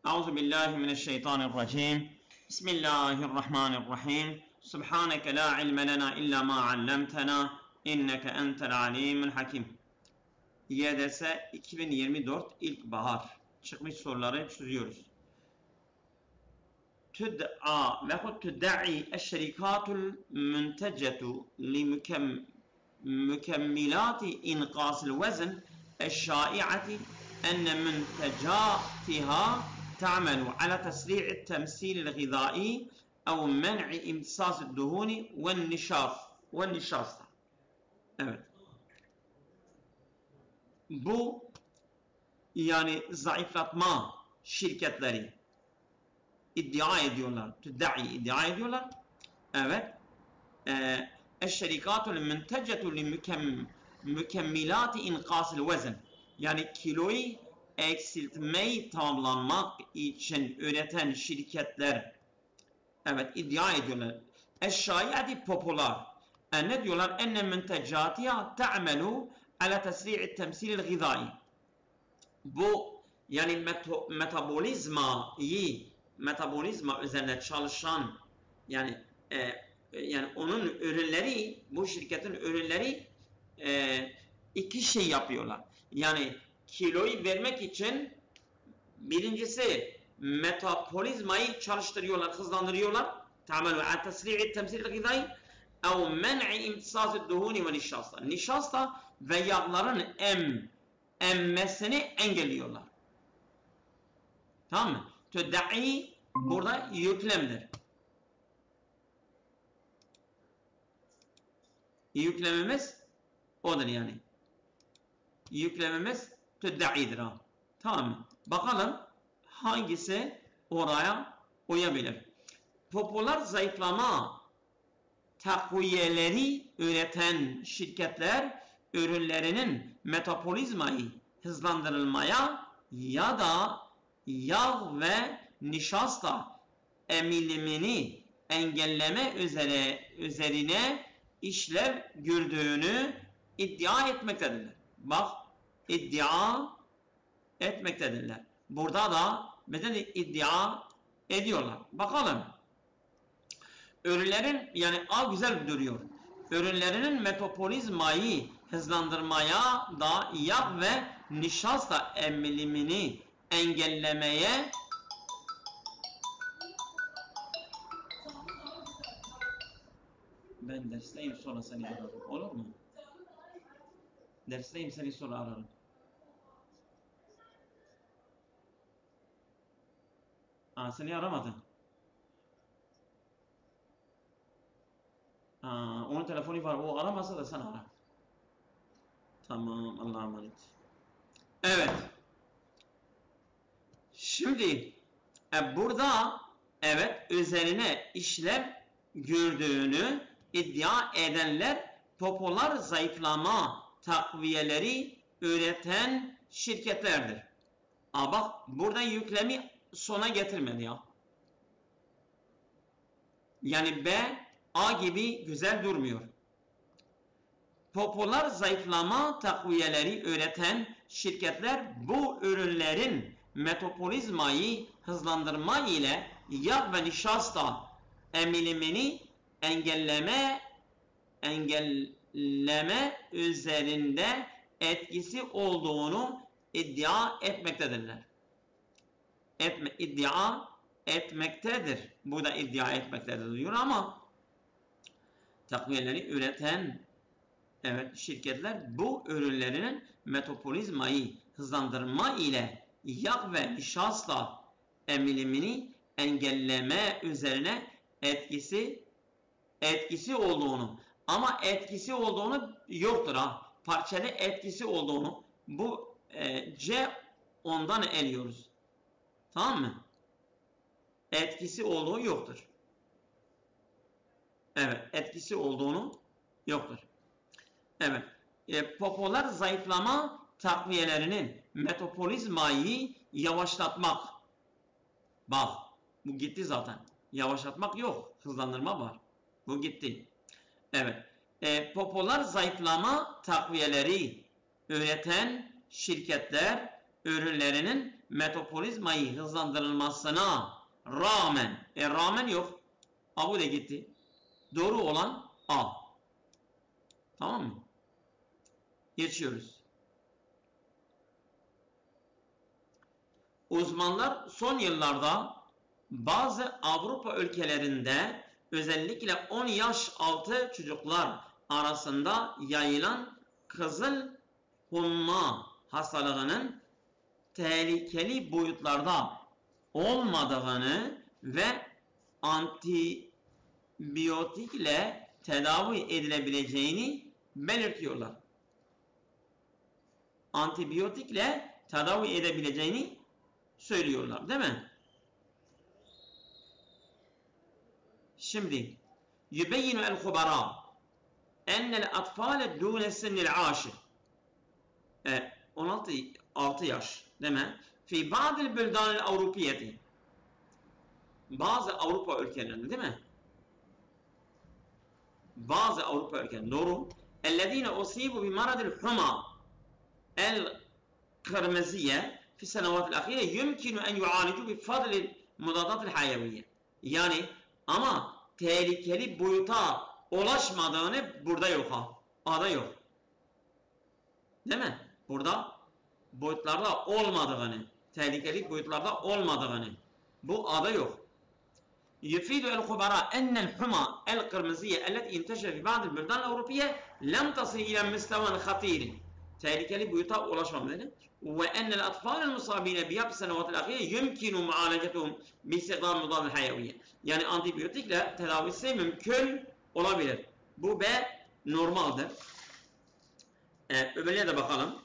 Euzubillahimineşşeytanirracim. Bismillahirrahmanirrahim. Subhaneke la ilme lena illa ma allamtena inneke entel alimul hakim. YDS 2024 ilkbahar çıkmış soruları çözüyoruz. Tüd'a veyahut tüdda'i eşşerikatul müntecetu li mükemmilati inqasil vezn eşşai'ati enne müntecatiha تعمل على تسريع التمثيل الغذائي أو منع امتصاص الدهون والنشاط. Evet. Bu yani zayıflatma şirketleri iddia ediyorlar. İddia ediyorlar. Evet. Eşşerikatul müntecetu li mükemmilati inqasil vezn. Yani kiloyu eksiltmeyi tamamlamak için üreten şirketler iddia ediyorlar. Eşşaiyati popüler. Ne diyorlar? Enne müntecatiha ta'melu ala tesri'i temsilil gıdai. Bu yani metabolizma üzerine çalışan yani onun ürünleri, bu şirketin ürünleri iki şey yapıyorlar. Yani kiloyu vermek için birincisi metabolizmayı çalıştırıyorlar, hızlandırıyorlar. Ta'melu ala tesri'i temsilil gıdai ev men'i imtisas duhuni ve nişasta. Nişasta ve yağların emmesini engelliyorlar. Tamam mı? Tüdda'i burada yüklemdir. Yüklememiz odur yani. Yüklememiz tüdda'idir ha. Tamam mı? Bakalım hangisi oraya uyabilir. Popüler zayıflama takviyeleri üreten şirketler ürünlerinin metabolizmayı hızlandırılmaya ya da yağ ve nişasta emilimini engelleme üzerine işlev gördüğünü iddia etmektedirler. Bak, iddia etmektedirler. Burada da mesela iddia ediyorlar. Bakalım. Ürünlerin yani güzel duruyor. Ürünlerinin metabolizmayı hızlandırmaya da yağ ve nişasta emilimini engellemeye ben dersteyim sonra seni ararım. Olur mu? Dersteyim seni sonra ararım. Seni aramadım. Onun telefonu var. O aramasa da sen ara. Tamam. Allah'a emanet. Evet. Şimdi burada üzerine işlev gördüğünü iddia edenler popüler zayıflama takviyeleri üreten şirketlerdir. Bak burada yüklemi sona getirmedi ya. Yani A gibi güzel durmuyor. Popüler zayıflama takviyeleri üreten şirketler bu ürünlerin metabolizmayı hızlandırma ile yağ ve nişasta emilimini engelleme üzerinde etkisi olduğunu iddia etmektedirler. İddia etmektedir. Bu da iddia etmektedir diyor ama takviyeleri üreten şirketler bu ürünlerinin metabolizmayı hızlandırma ile yağ ve nişasta emilimini engelleme üzerine etkisi olduğunu ama etkisi olduğunu yoktur ha. Parçalı etkisi olduğunu bu C ondan eliyoruz. Tamam mı? Etkisi olduğu yoktur. Evet, etkisi olduğunu yoktur. Evet, popüler zayıflama takviyelerinin metabolizmayı yavaşlatmak. Bak, bu gitti zaten. Yavaşlatmak yok, hızlandırma var. Bu gitti. Evet, popüler zayıflama takviyeleri üreten şirketler ürünlerinin metabolizmayı hızlandırılmasına rağmen, rağmen yok. Bu da gitti. Doğru olan A. Tamam mı? Geçiyoruz. Uzmanlar son yıllarda bazı Avrupa ülkelerinde özellikle 10 yaş altı çocuklar arasında yayılan kızıl humma hastalığının tehlikeli boyutlarda olmadığını ve antibiyotikle tedavi edilebileceğini belirtiyorlar. Antibiyotikle tedavi edebileceğini söylüyorlar, değil mi? Şimdi يبين الخبراء أن الأطفال دون سن العاشر 16 yaş değil mi? في بعض البلدان الأوروبية bazı Avrupa ülkelerinde değil mi? Bazı Avrupa ülkelerinde doğru. الذين أصيبوا بمرض الحمى القرمزية في السنوات الأخيرة يمكن أن يعالجوا بفضل المضادات الحيوية. Yani ama tehlikeli boyuta ulaşmadığını burada yok ha. A'da yok. Değil mi? Burada boyutlarda olmadığını, tehlikeli boyutlarda olmadığını. Bu A'da yok. يفيد الخبراء أن الحمى القرمزية التي انتشرت في بعض البلدان الأوروبية لم تصل إلى مستوى خطير. Tehlikeli boyuta ulaşmamadığını ve ennel atfal musabine biyab senevat الأخيرة يمكن معالجتهم باستخدام المضاد الحيوية. Yani antibiyotikle tedavisi mümkün olabilir. Bu B normaldir. Öbürüne de bakalım.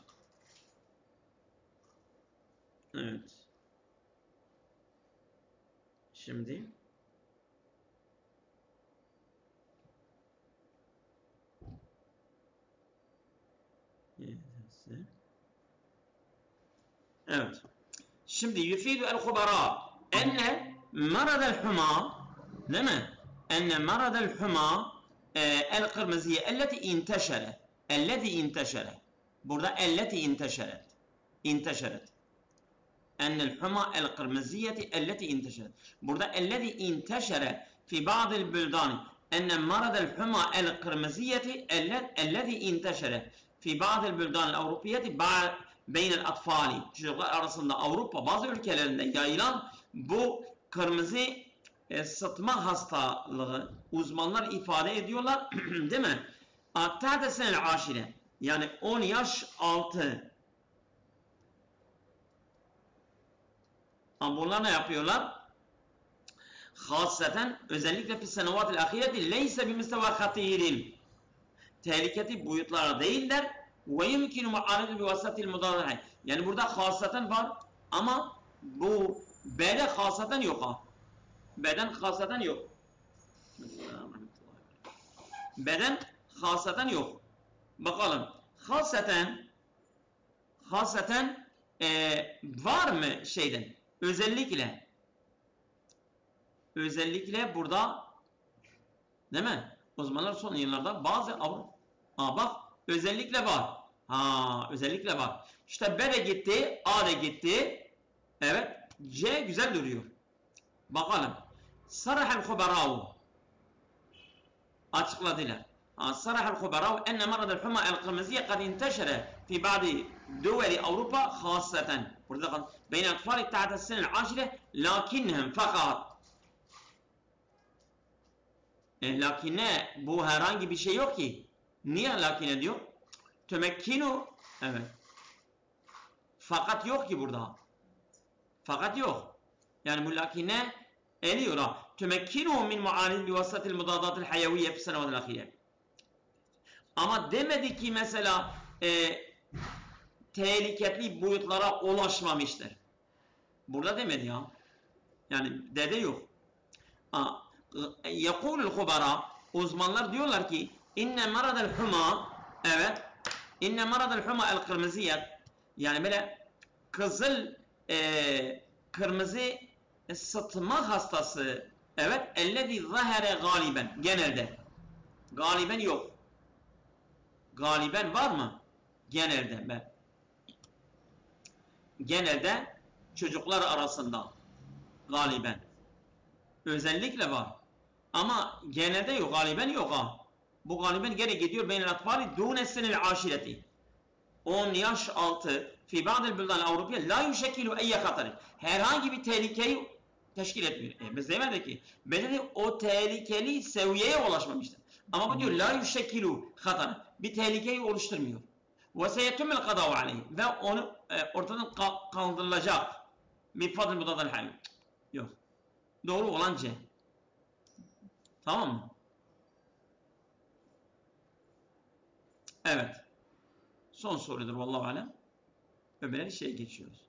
Evet. Şimdi evet. Şimdi yufidu el-hubara enne maradel huma değil mi? Enne maradel huma el-kırmızıye elleti inteşere burada elleti inteşeret ennel huma el-kırmıziyeti elleti inteşeret burada elleti inteşere fi ba'dil büldani enne maradel huma el-kırmıziyeti elleti inteşere fi ba'dil büldani el-avrupiyeti beynel atfali çocuklar arasında Avrupa bazı ülkelerinde yayılan bu kırmızı sıtma hastalığı uzmanlar ifade ediyorlar değil mi? Ta'de senel aşire yani 10 yaş altı. Ama bunlar ne yapıyorlar? Hasreten özellikle fi senevat-ı ahireti leyse bimisteva hatirin tehlikeli boyutlara değiller ve yumkinu mu'alajatu bi vasatil mudarrih. Yani burada hasreten var ama bu B'de hasreten yok ha. B'den hasreten yok. B'den hasreten yok. Bakalım. Hasreten var mı şeyden? Özellikle burada değil mi? Uzmanlar son yıllarda bazı bak özellikle var. Özellikle var. İşte B de gitti, A da gitti. Evet. C güzel duruyor. Bakalım. Sarahel huberâhu açıkladılar. Sarahel huberâhu enne maradel huma el-kırmızıye kad inteşere fi ba'di duveli Avrupa hasseten. Burada beyne atfali ta'da senel aşire lakinnem fakat lakine bu herhangi bir şey yok ki. Niye lakine diyor? Temekkinu evet. Fakat yok ki burada. Fakat yok. Yani bu lakine eliyor ha. Temekkinu min mu'alij bi vasatil mudadatil hayaviyye fi senevatil ahire. Ama demedi ki mesela tehlikeli boyutlara ulaşmamıştır. Burada demedi ya. Yani dede yok. Yekulul hubara uzmanlar diyorlar ki inne maradel huma evet inne maradel huma el kırmızıyet yani böyle kızıl kırmızı sıtma hastası evet ellezî zahare galiben genelde galiben yok galiben var mı genelde genelde çocuklar arasında galiben. Özellikle var. Ama genelde yok, galiben yok ha. Bu galiben gene gidiyor beynel atfali dûne senel aşireti. 10 yaş altı fi ba'dil buldan Avrupiye la yuşekkilu eyye hatari. Herhangi bir tehlikeyi teşkil etmiyor. Biz demedik ki belirli o tehlikeli seviyeye ulaşmamıştır. Ama bu diyor la yuşekkilu hatari. Bir tehlikeyi oluşturmuyor. Ve seyetumel kadâvu aleyhi. Ve onu ortadan kaldırılacak. Bir fadl budadal hayy. Yok. Doğru olan C. Tamam mı? Evet. Son sorudur vallahu alem. Öbürleri şeye geçiyoruz.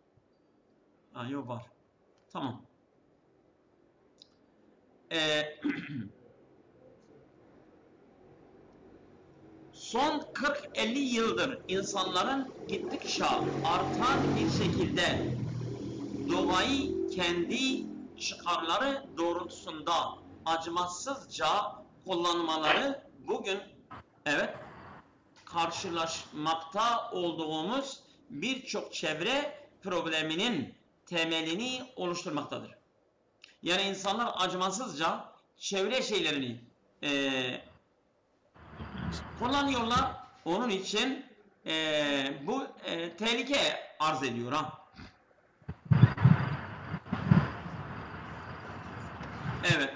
Yok var. Tamam. Son 40-50 yıldır insanların gittikçe artan bir şekilde doğayı kendi çıkarları doğrultusunda acımasızca kullanmaları bugün evet karşılaşmakta olduğumuz birçok çevre probleminin temelini oluşturmaktadır. Yani insanlar acımasızca çevre şeylerini kullanıyorlar. Onun için bu tehlike arz ediyor ha. Evet,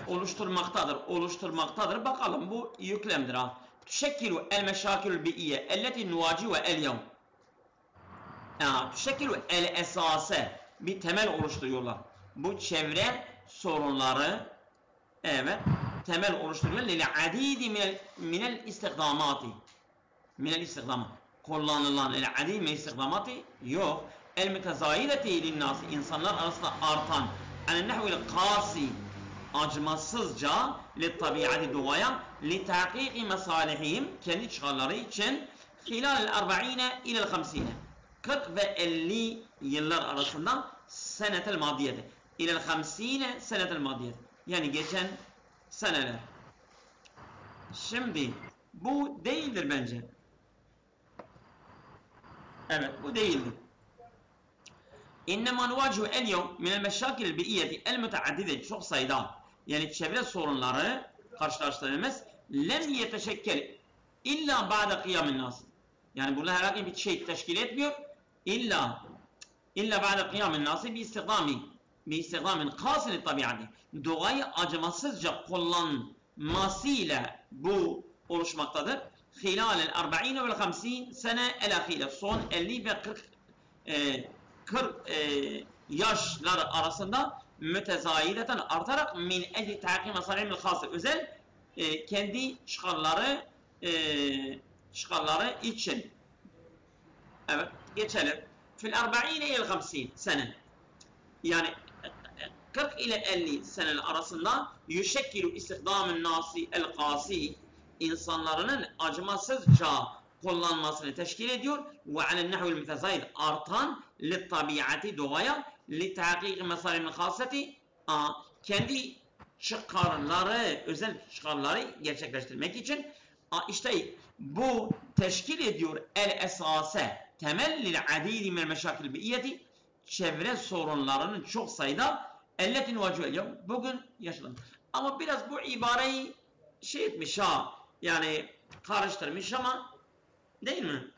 oluşturmaktadır. Bakalım bu yüklemdir ha. Tüşekkilu el meşakilul bi'iyye elleti nuvaci ve el yevm. Tüşekkilu el esase bir temel oluşturuyorlar. Bu çevre sorunları evet temel oluşturuyorlar. Lil adidi minel istikdamati. Minel istikdamat. Kullanılan el adidi minel istikdamati yok. El mütezayileti linnâsi insanlar arasında artan en nehvil kasi acımasızca li tabiati doğaya li tahqiqi mesalihim kendi çıkarları için hilal 40 ile 50 40 ve 50 yıllar arasında senetel madiyeti ile 50 senetel madiyeti yani geçen seneler. Şimdi bu değildir bence. Evet bu değildir. İnnemâ nuvâcihu el-yevm minel meşâkil bi'iyyeti el-müteaddide çok sayıda yani çevre sorunları karşılaştırdığımız lem yeteşekkel illa ba'de kıyamin nas. Yani burada herhangi bir şey teşkil etmiyor. İlla ba'de kıyamin nas bir istidamin kasili tabiati. Doğayı acımasızca kullanmasıyla bu oluşmaktadır. Hilal 40 ve 50 sene el-ahire son 50 ve 40 yaşlar arasında mütezayileten artarak min ecli tahkim masalihimil hası özel kendi çıkarları için. Evet geçelim. Fil 40 ile 50 sene yani 40 ile 50 seneler arasında yüşekkilu istihdamın nasi el kasi insanların acımasızca kullanmasını teşkil ediyor ve alel nehvil mütezayid artan li tabiati doğaya li tahqiq mesalihil hasati kendi çıkarları özel çıkarları gerçekleştirmek için işte bu teşkil ediyor el esase temel lil adidi min meşakil bi'iyeti çevre sorunlarının çok sayıda elletin vacıvel bugün yaşanan. Ama biraz bu ibareyi şey etmiş ha yani karıştırmış ama değil mi?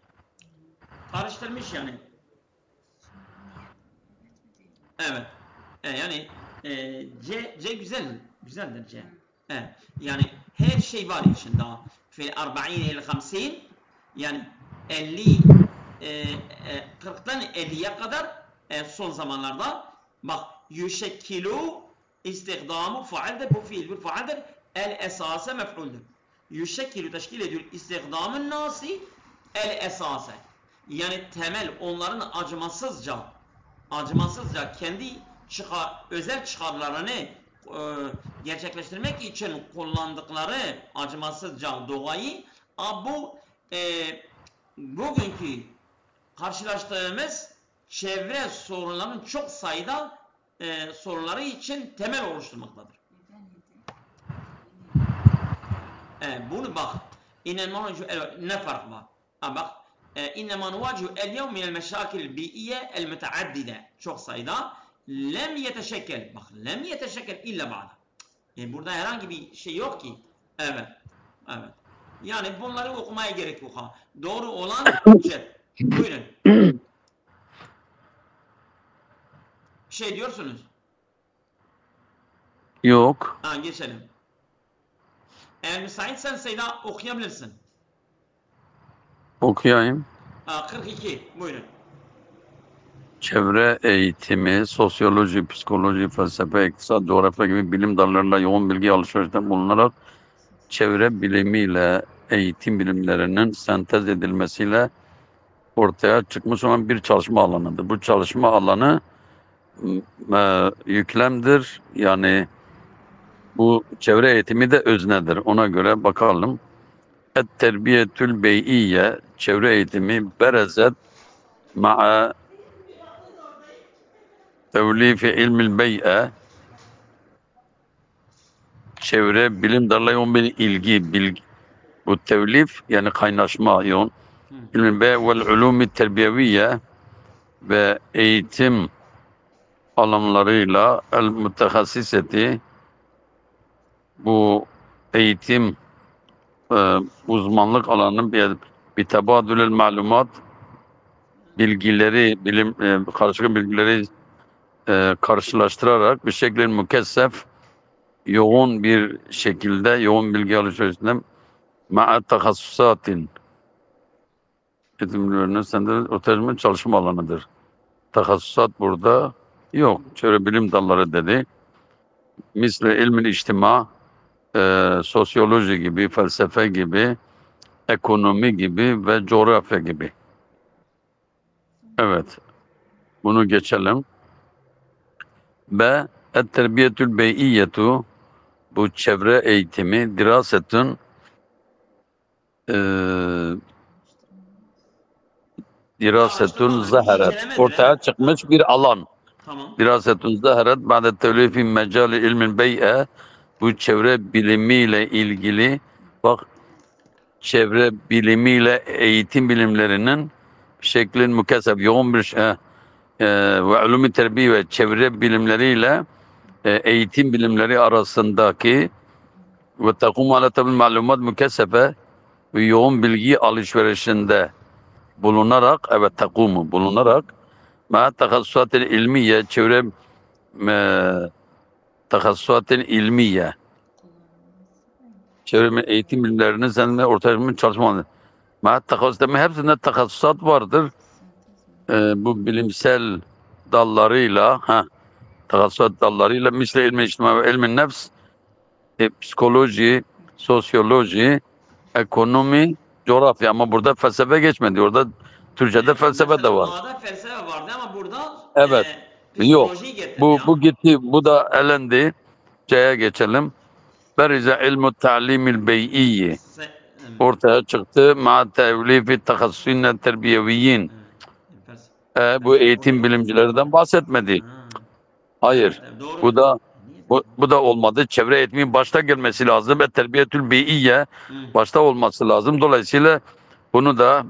Karıştırmış yani. Evet. Yani C güzeldir C. Evet. Yani her şey var içinde. Fil 40 ile 50 yani 40'tan 50'ye kadar son zamanlarda bak yüşekkilu istihdamı faaldir bu fiil bir faaldir el esase mef'uldür. Yüşekkilu teşkil ediyor istihdamın nasi el esase yani temel onların acımasızca kendi özel çıkarlarını gerçekleştirmek için kullandıkları acımasızca doğayı bu bugünkü karşılaştığımız çevre sorunlarının çok sayıda sorunları için temel oluşturmaktadır. Bunu bak. Ne fark var? Bak إنما نواجه اليوم من المشاكل البيئية المتعددة çok sayıda lem yeteşekkel. Bak lem yeteşekkel illa ba'da. Burada herhangi bir şey yok ki. Evet. Evet. Yani bunları okumaya gerek yok ha. Doğru olan cep. Buyurun. Şey diyorsunuz. Yok. Ha, geçelim. Eğer müsaitsen Seyda okuyabilirsin. Okuyayım. 42. Buyurun. Çevre eğitimi, sosyoloji, psikoloji, felsefe, iktisat, coğrafya gibi bilim dallarında yoğun bilgi alışverişinde bulunarak çevre bilimiyle eğitim bilimlerinin sentez edilmesiyle ortaya çıkmış olan bir çalışma alanıdır. Bu çalışma alanı yüklemdir. Yani bu çevre eğitimi de öznedir. Ona göre bakalım. Et-terbiyetül bey'iyye, çevre eğitimi berezet ma'a tevlifi ilmil bey'e, çevre bilim dalıyla yoğun bir bilgi. Bu tevlif yani kaynaşma yoğun. İlmil bey vel ulumi terbiyeviye ve eğitim alanlarıyla el mütehassiseti, bu eğitim uzmanlık alanının bir tebadülel malumat, bilgileri, karşılıklı bilgileri karşılaştırarak bir şekilde mükessef, yoğun bir şekilde, yoğun bilgi alışverişinde ma'a tahassusatin, eğitimlerinin sende ortaya çalışma alanıdır. Tahassusat burada yok. Çevre bilim dalları dedi. Misli ilmin içtima, sosyoloji gibi, felsefe gibi, ekonomi gibi ve coğrafya gibi. Evet. Bunu geçelim. B. Et-terbiyetül bey'iyyetu, bu çevre eğitimi, dirasetün dirasetün zaheret, ortaya çıkmış bir alan. Tamam. Dirasetün zaheret ba'de tevlifi mecali ilmin bey'e, bu çevre bilimiyle ilgili, bak çevre bilimiyle eğitim bilimlerinin şeklin mükessef, yoğun bir ve ulûm-i terbiye ve çevre bilimleriyle eğitim bilimleri arasındaki ve takumu ala tabil malumat mükessefe ve yoğun bilgi alışverişinde bulunarak, evet takumu bulunarak ma tahassusatil ilmiye, çevre tahassusatil ilmiye, çevre eğitim bilimlerinin seninle ortaya çalışmalı. Ma tahassus demek hepsinde tahassusat vardır. Bu bilimsel dallarıyla, tahassusat dallarıyla misle ilmi içtima ve ilmin nefs, psikoloji, sosyoloji, ekonomi, coğrafya, ama burada felsefe geçmedi. Orada Türkçe'de felsefe de var. A'da felsefe vardı ama burada Evet. Yok. psikoloji getirdi. Bu gitti. Bu da elendi. C'ye geçelim. Berize ilmu ta'limil bey'iyyi, ortaya çıktı. Ma tevlifi tahassusinne terbiyeviyyin. Bu eğitim bilimcilerinden bahsetmedi. Hayır. Bu da olmadı. Çevre eğitimin başta gelmesi lazım ve terbiyetül bey'iyye başta olması lazım. Dolayısıyla bunu da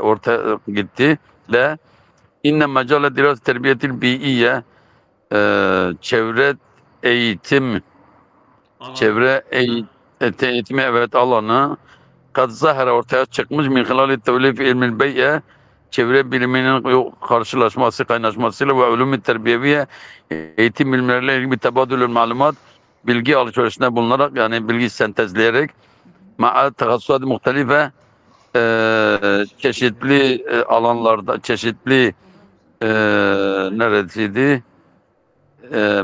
ortaya gitti ve inne mecale diras terbiyetil bey'iyye, çevre eğitim, eğitimi evet alanı kad zahara, ortaya çıkmış min hilali tevlif ilmil bey'e, çevre biliminin karşılaşması, kaynaşmasıyla ve ulûm-i terbiyeviye, eğitim bilimleriyle ilgili bir tebadülül malumat, bilgi alışverişinde bulunarak, yani bilgi sentezleyerek ma'a tahassusat muhtelife, çeşitli alanlarda, çeşitli neresiydi?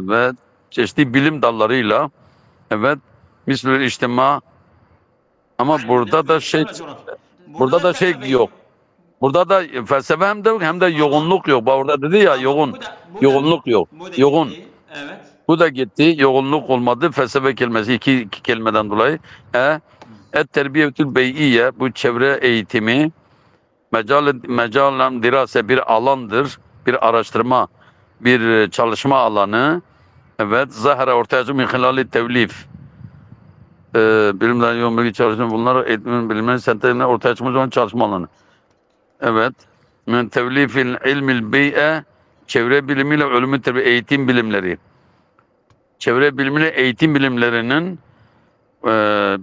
Ve çeşitli bilim dallarıyla, evet, mislül içtima, ama burada da şey yok. Burada da felsefe hem de yoğunluk yok. Orada dedi ya yoğunluk yok. Yoğun. Evet. Bu da gitti. Yoğunluk olmadı. Felsefe kelimesi iki kelimeden dolayı. Et-terbiyetül bey'iyye, bu çevre eğitimi mecalen dirase, bir alandır. Bir araştırma, bir çalışma alanı. Evet. Zahara, ortaya çıkmış min hilali tevlif. Bilimler yoğun bilgi çalışma, bunlar eğitimin bilimlerin sentezine ortaya çıkmış olan çalışma alanı. Evet. Men tevlifil ilmil bey'e çevre bilimiyle ölümün terbiye eğitim bilimleri. Çevre bilimiyle eğitim bilimlerinin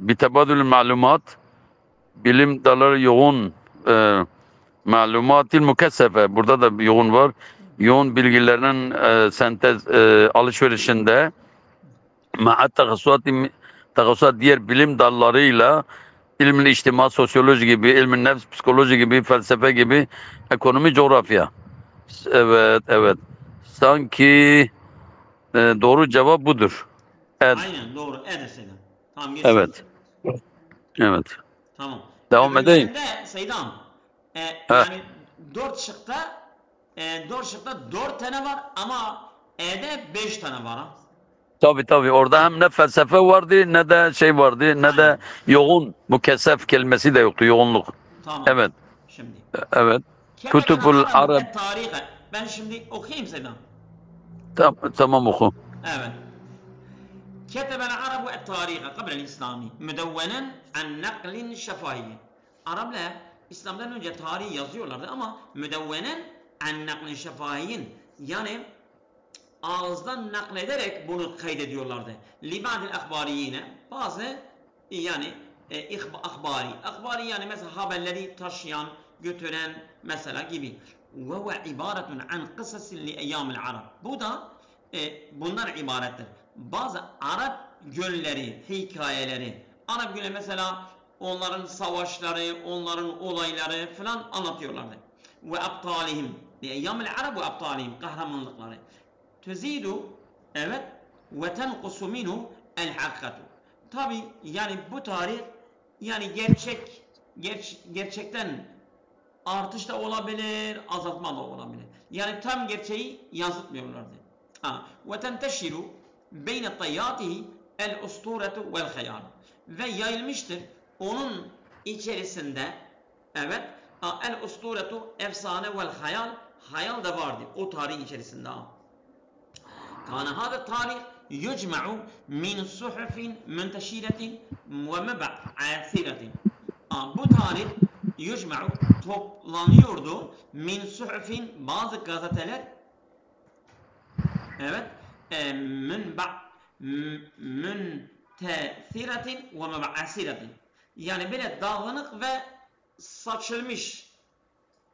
bitebadül malumat bilim dalları yoğun malumatil mukessefe. Burada da bir yoğun var. Yoğun bilgilerinin sentez alışverişinde ma'at takassuat diğer bilim dallarıyla ilmin içtima, sosyoloji gibi, ilmin nefs, psikoloji gibi, felsefe gibi, ekonomi, coğrafya. Evet, evet. Sanki doğru cevap budur. Aynen doğru. Edesene. Tamam geçsin. Evet, evet. Tamam. Devam edeyim. Öbürlerinde Seydam Heh, yani 4 şıkta 4 tane var ama E'de 5 tane var ha. tabii orada hem ne felsefe vardı ne de şey vardı ne de Aynen. yoğun mukessef kelimesi de yoktu yoğunluk. Tamam. Evet, Şimdi. evet. Ketebel Kutubul Arabu Arab. et tarihe. Ben şimdi okuyayım Seydam. Tamam oku. Evet. كتب العرب التاريخ قبل الإسلام مدونا عن نقل شفاهي. Araplar İslam'dan önce tarihi yazıyorlardı ama müdevvenen an naklin şefahiyin yani ağızdan naklederek bunu kaydediyorlardı. Libadil akbariyine bazı yani akbari yani mesela haberleri taşıyan, götüren mesela gibi. Ve huve ibaretun an kısasin li eyyamil arab. Bu da bunlar ibarettir. Bazı Arap gölleri, hikayeleri. Arap gölleri mesela onların savaşları, onların olayları falan anlatıyorlardı. Ve abtalihim. Li eyyamil arab ve abtalihim. Kahramanlıkları. Tüzidu evet ve tenkusu minhu el hakkatu. Tabi yani bu tarih yani gerçekten artış da olabilir, azaltma da olabilir. Yani tam gerçeği yansıtmıyorlardı. Ve tenteşiru beyne tayyatihi el usturetu vel hayal. Ve yayılmıştır onun içerisinde evet el usturetu efsane vel hayal hayal da vardı o tarihin içerisinde. كان هذا التاريخ يجمع من صحف منتشرة ومبعثرة. Bu tarih يجمع toplanıyordu min suhufin bazı gazeteler evet müntesiretin ve meb'asiretin yani böyle dağınık ve saçılmış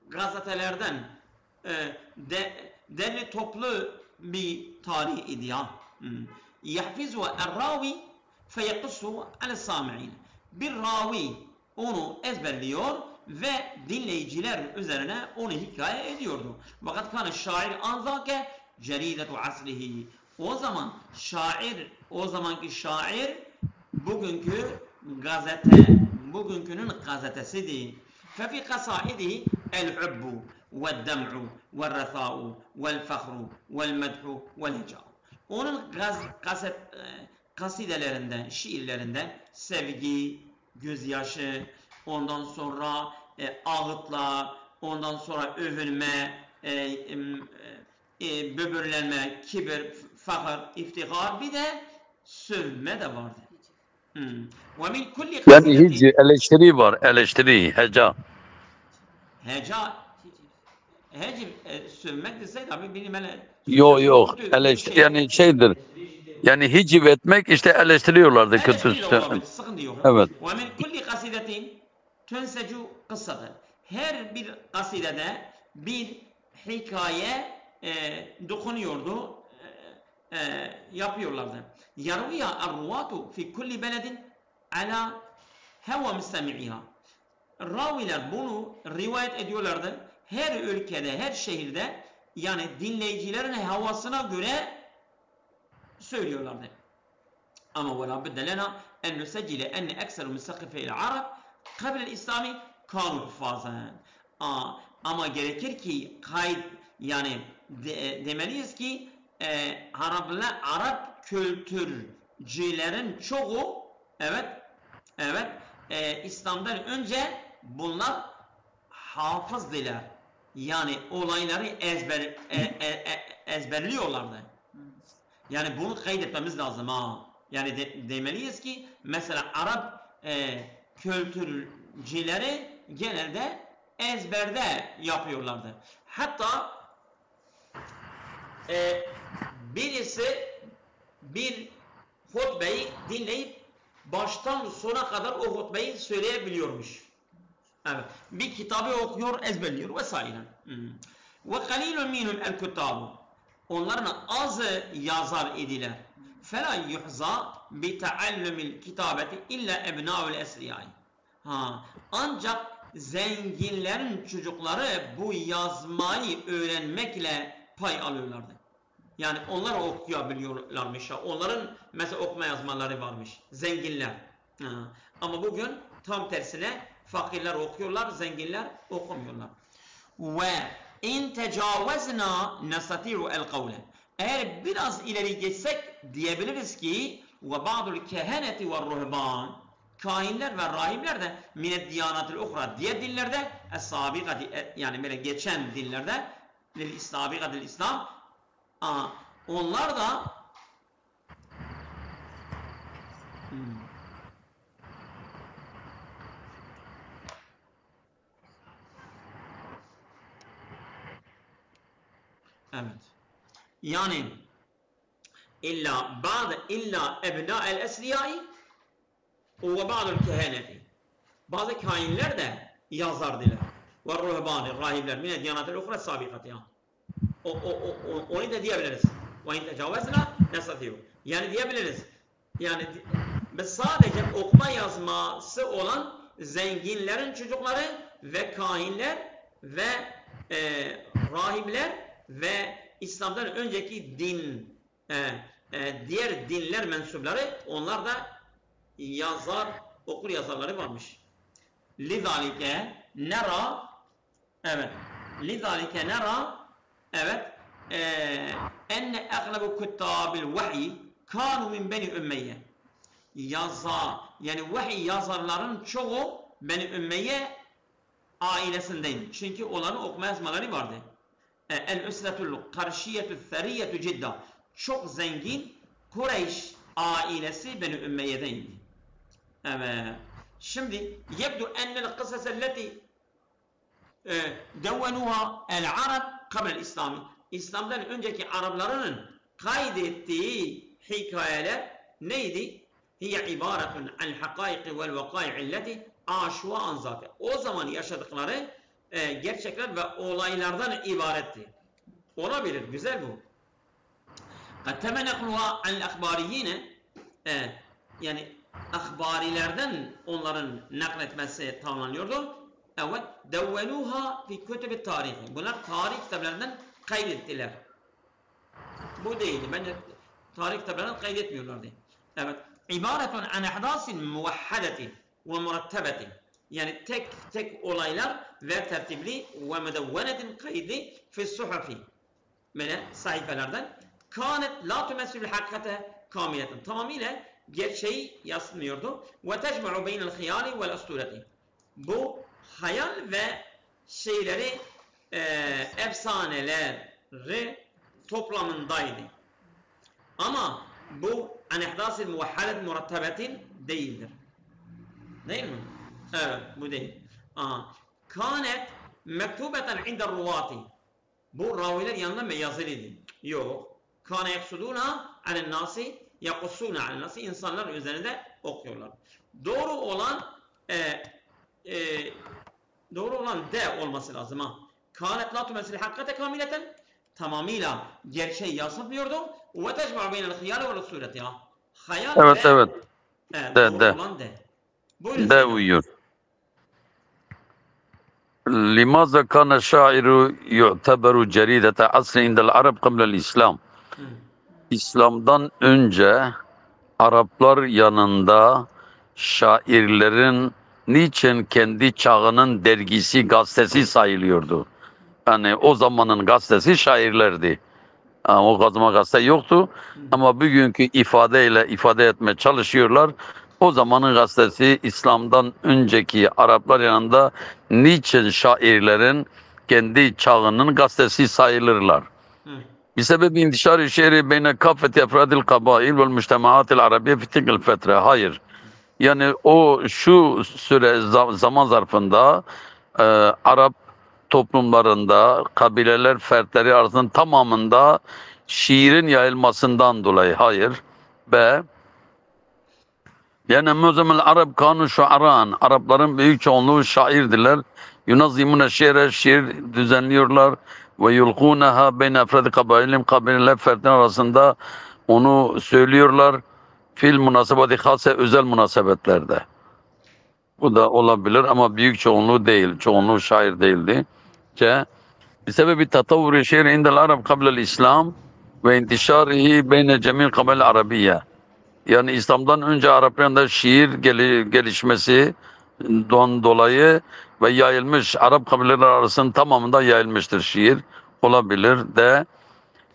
gazetelerden derli toplu bir tarih idi ya. Yahfizu el-ravi feyekıssu al-sami'in. Bir ravi onu ezberliyor ve dinleyiciler üzerine onu hikaye ediyordu. Fakat kana şair anzake ceridetu asrihi. O zamanki şair bugünkünün gazetesidir. Fefi kasaidihi el-hubbu ve'd-dem'u ve'r-retha'u ve'l-fahru ve'l-medhu ve'l-heca. Onun kasidelerinde, şiirlerinde sevgi, gözyaşı, ondan sonra ağıtlar, ondan sonra övünme, böbürlenme, kibir, fakir, iftihar bir de sövme de vardı. Yani hiç eleştiri var, eleştiri, heca. Heca sövmek deseydi abi benim hele Yok, yani şeydir. Yani hiciv etmek işte eleştiriyorlardı kötü. olabilir, sıkıntı yok. Evet. Ve min kulli kasidetin tünsecu kıssadır. Her bir kasidede bir hikaye dokunuyordu, yapıyorlardı. Yarviya er-ruvatu fi kulli beledin ala heva müstemi'iha. Raviler bunu rivayet ediyorlardı. Her ülkede, her şehirde yani dinleyicilerin havasına göre söylüyorlardı. Ama ve la budde lena en nusecile enne ekseru müstakife'il Arab kabil İslami kanu hufazan. Ama gerekir ki yani demeliyiz ki Arap kültürcülerin çoğu evet İslam'dan önce bunlar hafızdılar. Yani olayları ezberliyorlardı. Yani bunu kaydetmemiz lazım ha. Yani demeliyiz ki mesela Arap kültürcileri genelde ezberde yapıyorlardı. Hatta birisi bir hutbeyi dinleyip baştan sona kadar o hutbeyi söyleyebiliyormuş. Evet. Bir kitabı okuyor, ezberliyor vesaire. Ve qalilun minhum el-kuttabu. Onların azı yazar idiler. Fela yuhza bi taallumil kitabeti illa ebna'ul esriyai. Ancak zenginlerin çocukları bu yazmayı öğrenmekle pay alıyorlardı. Yani onlar okuyabiliyorlarmış. Onların mesela okuma yazmaları varmış. Zenginler. Ama bugün tam tersine fakirler okuyorlar, zenginler okumuyorlar. Ve in tecavvezna nestati'u el kavle. Eğer biraz ileri geçsek diyebiliriz ki ve ba'dul keheneti ve ruhban, kahinler ve rahipler de minet diyanatil uhra, diğer dinlerde es-sabikati, yani böyle geçen dinlerde lil-sabikatil İslam, onlar da evet. Yani illa ebna el esriyai ve ba'dul keheneti. Bazı kainler de yazardılar. Ve ruhbani, rahipler mine diyanatil uhra sabikati. Onu da diyebiliriz. Ve in tecavvezna nestati'u. Yani diyebiliriz. Yani biz sadece okuma yazması olan zenginlerin çocukları ve kahinler ve rahipler ve İslam'dan önceki din diğer dinler mensupları, onlar da yazar, okur yazarları varmış. Lidalike nera, evet, lidalike nera, evet, enne aglabu kuttabil vahiy kanu min beni Ümeyye. Yani vahiy yazarların çoğu Beni Ümeyye ailesindeydi. Çünkü onların okuma yazmaları vardı. El-üsretul karşiyetü theriyetü cidda. Çok zengin Kureyş ailesi Beni Ümeyye'deydi. Evet. Şimdi yebdu ennel kısaselleti devvenuha el-Arab kabel İslami. İslam'dan önceki Arapların kaydettiği hikayeler neydi? Hiye ibaretun an hakaiki vel vakai'illeti aşua anzati. O zaman yaşadıkları gerçekler ve olaylardan ibaretti. Olabilir, güzel bu. Kad temenekluha an akbariyine, yani akbarilerden onların nakletmesi tamamlanıyordu. Evet, devvenuha fi kütüb-i tarihi. Bunlar tarih kitaplarından kaydettiler. Bu değildi. Bence tarih kitaplarından kaydetmiyorlardı. Evet. İbaretun an ahdasin muvahhadeti ve murattabeti. Yani tek olaylar ve tertibli ve medevvenetin kaydı fi suhufi. Böyle sayfalardan. Kânet la tümessilü hakikate kamileten. Tamamıyla gerçeği yansıtmıyordu. Ve tecma'u beynel hıyali vel astureti. Bu hayal ve şeyleri, efsaneleri toplamındaydı. Ama bu an ihdasil muvahhadet murattebetin değildir. Değil mi? Evet, bu değil. Kânet mektubeten inda ruvati. Bu raviler yanında mı yazılıydı? Yok. Kâne yaksudûna alen nâsi yakussûna alen nâsi. İnsanlar üzerinde okuyorlar. Doğru olan de olması lazım ha. Kânet la tümessil hakkate kamileten. Tamamıyla gerçeği yansıtmıyordu. Ve tecma'u beynel hıyâle ve sureti ha. Hayal evet, ve evet. doğru olan de. Buyurun. De uyuyor. لماذا كان الشاعر يعتبر جريدة عصر عند العرب قبل الإسلام? İslam'dan önce Araplar yanında şairlerin niçin kendi çağının dergisi, gazetesi sayılıyordu? Yani o zamanın gazetesi şairlerdi. O zaman gazete yoktu ama bugünkü ifadeyle ifade etmeye çalışıyorlar. O zamanın gazetesi İslam'dan önceki Araplar yanında niçin şairlerin kendi çağının gazetesi sayılırlar? بسبب انتشار الشعر بين كافة أفراد القبائل والمجتمعات العربية في تلك الفترة. Hayır. Yani o şu süre zaman zarfında Arap toplumlarında kabileler fertleri arasında tamamında şiirin yayılmasından dolayı hayır. B. Yani muzamel Arap kanu şuaran. Arapların büyük çoğunluğu şairdiler. Yunazzimune şiire şiir düzenliyorlar ve yulkunaha beyne efradi kabilelim kabileler fertler arasında onu söylüyorlar. Fil münasebeti hase özel münasebetlerde. Bu da olabilir ama büyük çoğunluğu değil. Çoğunluğu şair değildi. C. بسبب تطور الشعر عند العرب قبل الإسلام وانتشاره بين جميع القبائل العربية. Yani İslam'dan önce Arapların da şiir gelişmesi dolayı ve yayılmış Arap kabileleri arasında tamamında yayılmıştır şiir. Olabilir de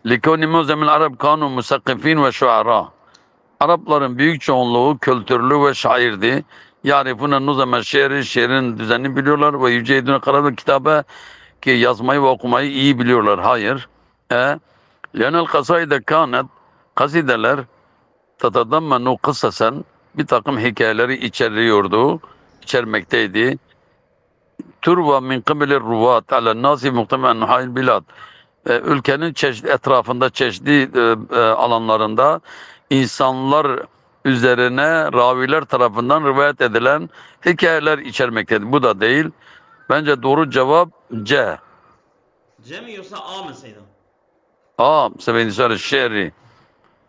likoni muzemil Arab kanu musakkifin ve şuara. Arapların büyük çoğunluğu kültürlü ve şairdi. Yarifune nuzeme şiiri, şiirin düzenini biliyorlar ve yüceydüne karar kitabe ki yazmayı ve okumayı iyi biliyorlar. Hayır. Lenel kasaide kânet kasideler tetadammenu kısasen bir takım hikayeleri içermekteydi. Turva min kıbili ruvat ala nasi muhtemelen nuhayil bilad. Ülkenin etrafında çeşitli alanlarında insanlar üzerine raviler tarafından rivayet edilen hikayeler içermektedir. Bu da değil. Bence doğru cevap C. C mi yoksa A mı Seyda? A. Sebenisar şiiri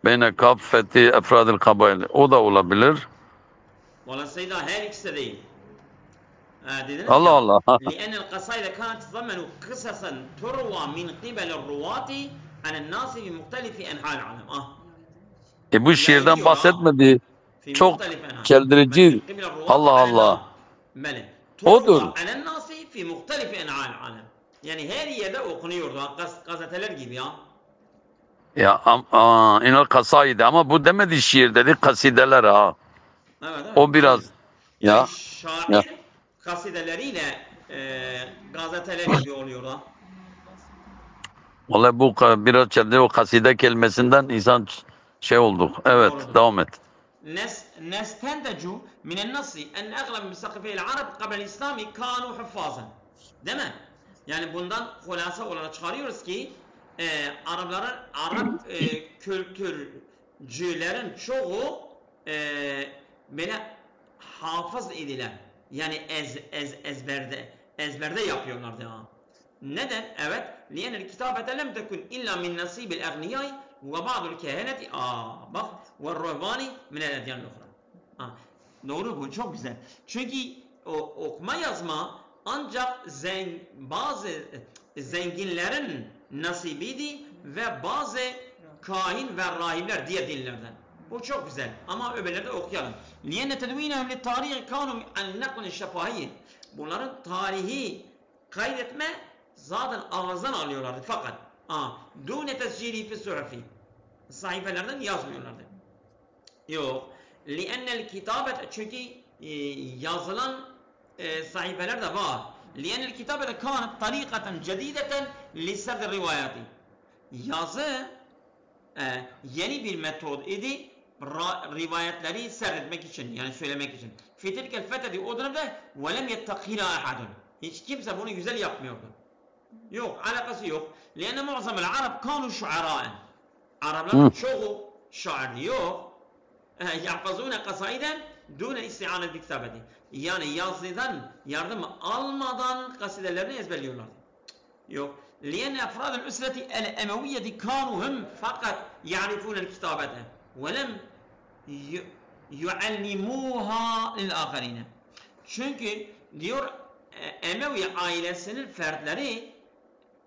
beyne kaffeti efradil kabayli. O da olabilir. Valla Seyda her ikisi de değil. Dediniz Allah ya, Allah. لأن القصائد كانت تتضمن قصصا تروى من قبل الرواة عن الناس في مختلف أنحاء العالم. Bu şiirden bahsetmedi. في Çok مختلف أنحاء. çeldirici. من قبل الرواة Allah عن Allah. بلى. Odur. تروى عن الناس في مختلف أنحاء العالم. Yani her yerde okunuyordu. Gazeteler gibi ya. Ya inal kasaide ama bu demedi şiir dedi kasideler ha. Evet. O biraz yani ya. Şair kasideleriyle gazeteler gibi oluyor ha. Vallahi bu biraz çeldirici o kaside kelimesinden insan şey olduk. Evet, doğrudur. devam et. نستنتج من النص أن أغلب مثقفي العرب قبل الإسلام كانوا حفاظا. Değil mi? Yani bundan hulasa olarak çıkarıyoruz ki Arap kültürcülerin çoğu böyle hafız edilen yani ezberde yapıyorlardı ha. Neden? Evet. لأن الكتابة لم تكن إلا من نصيب الأغنياء وبعض الكهنة bak والرهبان من الأديان الأخرى. Doğru bu çok güzel. Çünkü okuma yazma ancak bazı zenginlerin nasibiydi ve bazı kahin ve rahipler diğer dinlerden. Bu çok güzel ama öbürleri de okuyalım. لِيَنَّ تَدْو۪ينَهُمْ لِلْتَارِيخِ كَانُوا عَنْ نَقْلِ الشَّفَاهِيِّ. Bunların tarihi kaydetme zaten ağızdan alıyorlardı fakat دُونَ تَسْجِيلِهِ فِي السُّحُفِ sahifelerden yazmıyorlardı. Yok. لِأَنَّ الْكِتَابَةَ çünkü yazılan sahifeler de var. لِأَنَّ الْكِتَابَةَ كَانَتْ طَرِيقَةً جَد۪يدَةً لِسَرْدِ الرِّوَايَاتِ. Yazı yeni bir metod idi rivayetleri serdetmek için yani söylemek için. فِي تِلْكَ الْفَتَةِ o dönemde وَلَمْ يَتَّقِيلَ أَحَدٌ. Hiç kimse bunu güzel yapmıyordu. Yok, alakası yok. لِأَنَّ مُعْظَمَ الْعَرَبْ كَانُوا شُعَرَاءً. Arapların çoğu şairdi. Yok. يَحْفَظُونَ قَصَائِدًا دُونَ اِسْتِعَانَ الْكِتَابَةِ. Yani yazıdan yardım almadan kasidelerini ezberliyorlar. Yok. لِيَنَّ أَفْرَادَ الْأُسْرَةِ الْأَمَوِيَّةِ كَانُوا هُمْ فَقَطْ يَعْرِفُونَ الْكِتَابَةَ وَلَمْ يُعَلِّمُوهَا لِلْآخَرِينَ. Çünkü diyor Emevi ailesinin fertleri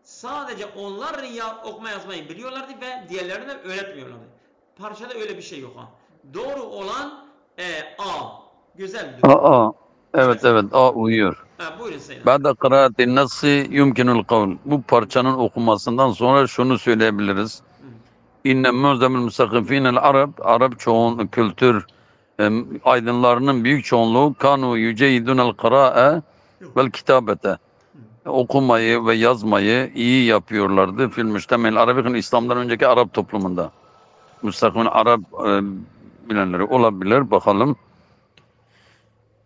sadece onlar okuma yazmayı biliyorlardı ve diğerlerine öğretmiyorlardı. Parçada öyle bir şey yok ha. Doğru olan A. Güzel. Evet A uyuyor. Buyurun Sayın. Ba'da kıraatin nassi yumkinul kavl. Bu parçanın okumasından sonra şunu söyleyebiliriz. İnne mu'zamul musakkifinel Arap çoğun kültür aydınlarının büyük çoğunluğu kanu yüceydunel kıra'a vel kitabete. Okumayı ve yazmayı iyi yapıyorlardı. Fil müştemel Arabikin İslam'dan önceki Arap toplumunda. Müstakil Arap bilenleri olabilir. Bakalım.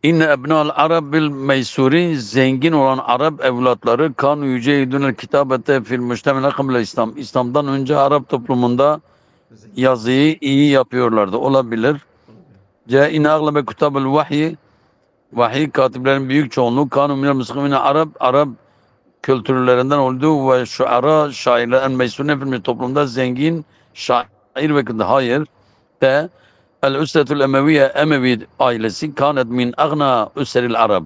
İnne ebnâ'l Arabil meysurin zengin olan Arap evlatları kanu yüceydünel kitabete fil müştemile kıble İslam. İslam'dan önce Arap toplumunda yazıyı iyi yapıyorlardı. Olabilir. Ce inne aglabe kutabel vahyi vahiy katiplerin büyük çoğunluğu kanu minel muslimine Arap kültürlerinden olduğu ve şuara şairler en meysurin fil toplumda zengin şair ve hayır de El-Üsretül Emeviye Emevi ailesi kânet min agna üseril Arab.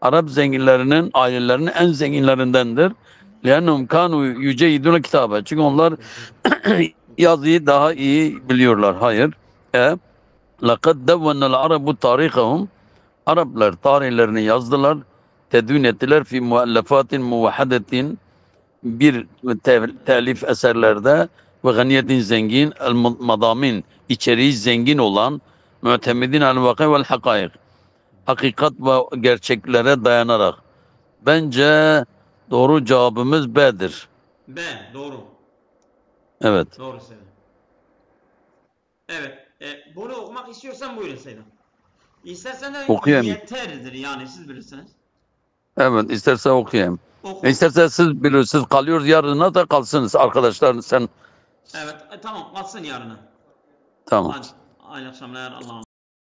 Arap zenginlerinin ailelerinin en zenginlerindendir. Lennehum kanu yüceydüne kitabe. Çünkü onlar yazıyı daha iyi biliyorlar. Hayır. Lekad devvennel arabu tarihahum. Araplar tarihlerini yazdılar. Tedvin ettiler fi muallefatin muvahhadetin bir telif eserlerde ve ganiyetin zengin el madamin içeriği zengin olan mütemidin el vakı vel hakaik hakikat ve gerçeklere dayanarak bence doğru cevabımız B'dir. B. Doğru. Evet. Doğru Seydam. Evet. Bunu okumak istiyorsan buyurun Seydam. İstersen de Okuyayım. yeterdir yani siz bilirsiniz. Evet, istersen okuyayım. Oku. İstersen siz bilirsiniz kalıyoruz yarına da kalsınız arkadaşlar sen. Evet tamam kalsın yarına. Tamam. Hadi. Hayırlı akşamlar. Allah'a emanet.